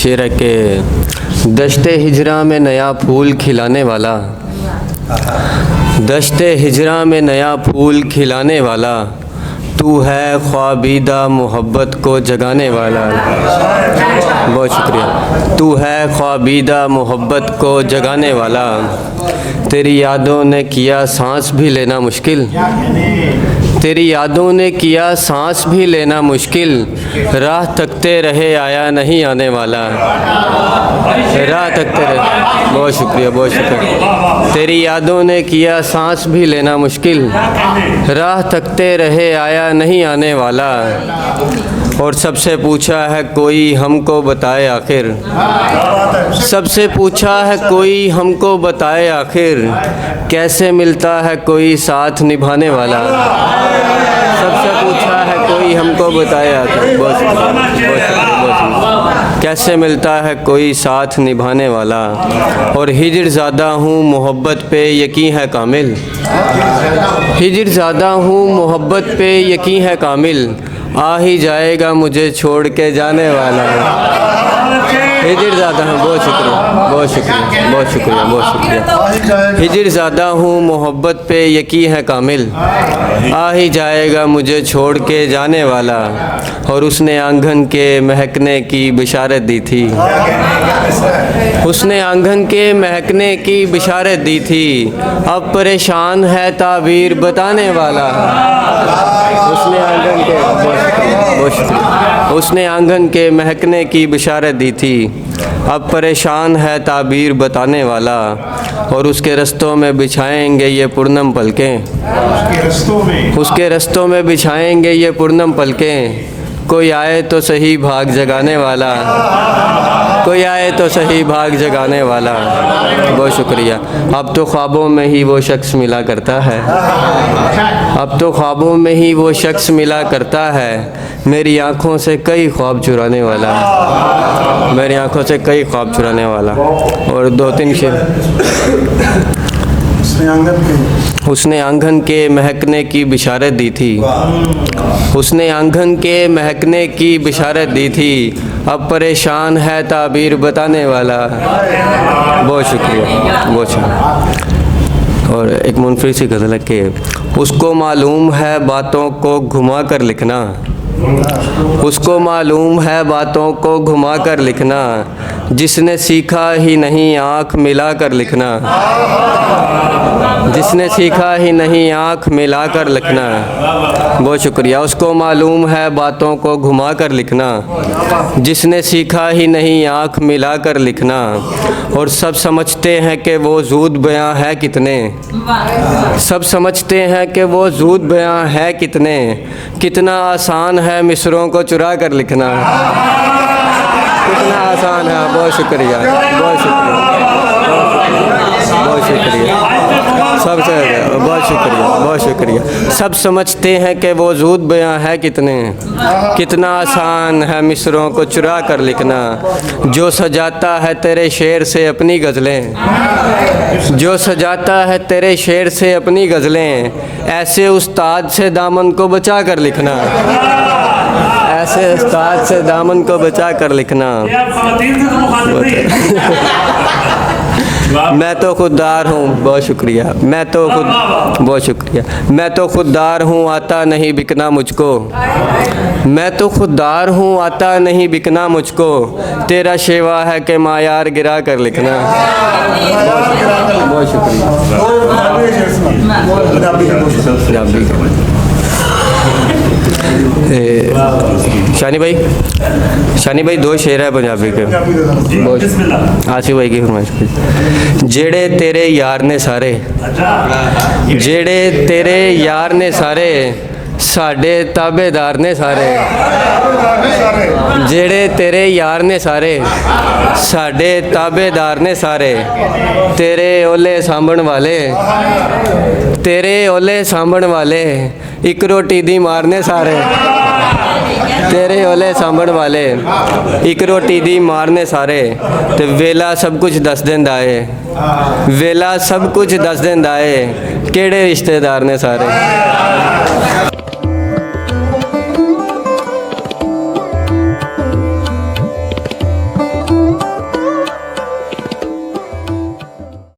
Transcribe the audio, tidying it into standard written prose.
शेर है कि दश्ते हिजरा में नया फूल खिलाने वाला, दश्ते हिजरा में नया फूल खिलाने वाला, तू है ख्वाबीदा मोहब्बत को जगाने वाला। बहुत शुक्रिया। तू है ख्वाबीदा मोहब्बत को जगाने वाला, तेरी यादों ने किया सांस भी लेना मुश्किल, तेरी यादों ने किया सांस भी लेना मुश्किल, राह तकते रहे आया नहीं आने वाला, राह तकते रहे। बहुत शुक्रिया, बहुत शुक्रिया। तेरी यादों ने किया सांस भी लेना मुश्किल, राह तकते रहे आया नहीं आने वाला। और सबसे पूछा है कोई हमको बताए आखिर, सबसे पूछा है कोई हमको बताए आखिर, कैसे मिलता है कोई साथ निभाने वाला। सबसे पूछा है कोई हमको बताए आखिर, बहुत कैसे मिलता है कोई साथ निभाने वाला। और हिजर ज़्यादा हूँ मोहब्बत पे यकीन है कामिल, हिजर ज़्यादा हूँ मोहब्बत पे यकीन है कामिल, आ ही जाएगा मुझे छोड़ के जाने वाला। हिजर ज़्यादा हूँ, बहुत शुक्रिया, बहुत शुक्रिया, बहुत शुक्रिया, बहुत शुक्रिया। हिजर ज़्यादा हूँ मोहब्बत पे यकीन है कामिल, आ ही जाएगा मुझे छोड़ के जाने वाला। और उसने आंगन के महकने की बिशारत दी थी, उसने आंगन के महकने की बिशारत दी थी, अब परेशान है ताबीर बताने वाला। उसने आंगन के, बहुत शुक्रिया, उसने आंगन के महकने की बिशारत दी थी, अब परेशान है ताबीर बताने वाला। और उसके रस्तों में बिछाएंगे ये पूर्णम पलकें, उसके रस्तों में बिछाएंगे ये पूर्णम पलकें, कोई आए तो सही भाग जगाने वाला, कोई आए तो सही भाग जगाने वाला। बहुत शुक्रिया। अब तो ख्वाबों में ही वो शख्स मिला करता है, अब तो ख्वाबों में ही वो शख्स मिला करता है, मेरी आँखों से कई ख्वाब चुराने वाला, मेरी आँखों से कई ख्वाब चुराने वाला। और दो तीन शेर। उसने आंगन के महकने की बिशारत दी थी, उसने आंगन के महकने की बिशारत दी थी, अब परेशान है ताबीर बताने वाला। बहुत शुक्रिया, बहुत शुक्रिया। और एक मुनफरिद सी गज़ल है कि उसको मालूम है बातों को घुमा कर लिखना, उसको मालूम है बातों को घुमा कर लिखना, जिसने सीखा ही नहीं आँख मिला कर लिखना, जिसने सीखा ही नहीं आँख मिला कर लिखना। बहुत शुक्रिया। उसको मालूम है बातों को घुमा कर लिखना, जिसने सीखा ही नहीं आँख मिला कर लिखना। और सब समझते हैं कि वो ज़ूद बयां है कितने, सब समझते हैं कि वो ज़ूद बयां है कितने, कितना आसान है मिसरों को चुरा कर लिखना, कितना आसान है। बहुत शुक्रिया, बहुत शुक्रिया, बहुत शुक्रिया, सबसे बहुत शुक्रिया, बहुत शुक्रिया। सब समझते हैं कि वो ज़ूद बयां है कितने, कितना आसान है मिसरों को चुरा कर लिखना, जो सजाता है तेरे शेर से अपनी गज़लें, जो सजाता है तेरे शेर से अपनी गज़लें, ऐसे उस्ताद से दामन को बचा कर लिखना, ऐसे उस्ताद से दामन को बचा कर लिखना। मैं तो खुददार हूँ, बहुत शुक्रिया, मैं तो खुद, बहुत शुक्रिया, मैं तो खुददार हूँ आता नहीं बिकना मुझको, मैं तो खुददार हूँ आता नहीं बिकना मुझको, तेरा शेवा है कि मायार गिरा कर लिखना। बहुत शुक्रिया। शानी भाई, शानी भाई दो शेर है पंजाबी के, आसिफ भाई की फरमाइश। जेड़े तेरे यार ने सारे, जेड़े तेरे यार ने सारे, साडे ताबेदार ने सारे, जेड़े तेरे यार ने सारे, साडे ताबेदार ने सारे, तेरे ओले सांभण वाले, तेरे ओले सांभण वाले, एक रोटी दी मारने सारे, तेरे ओले सांभण वाले, एक रोटी दी मारने सारे, ते वेला सब कुछ दस दिंदा है, वेला सब कुछ दस दिंदा है, केड़े रिश्तेदार ने सारे।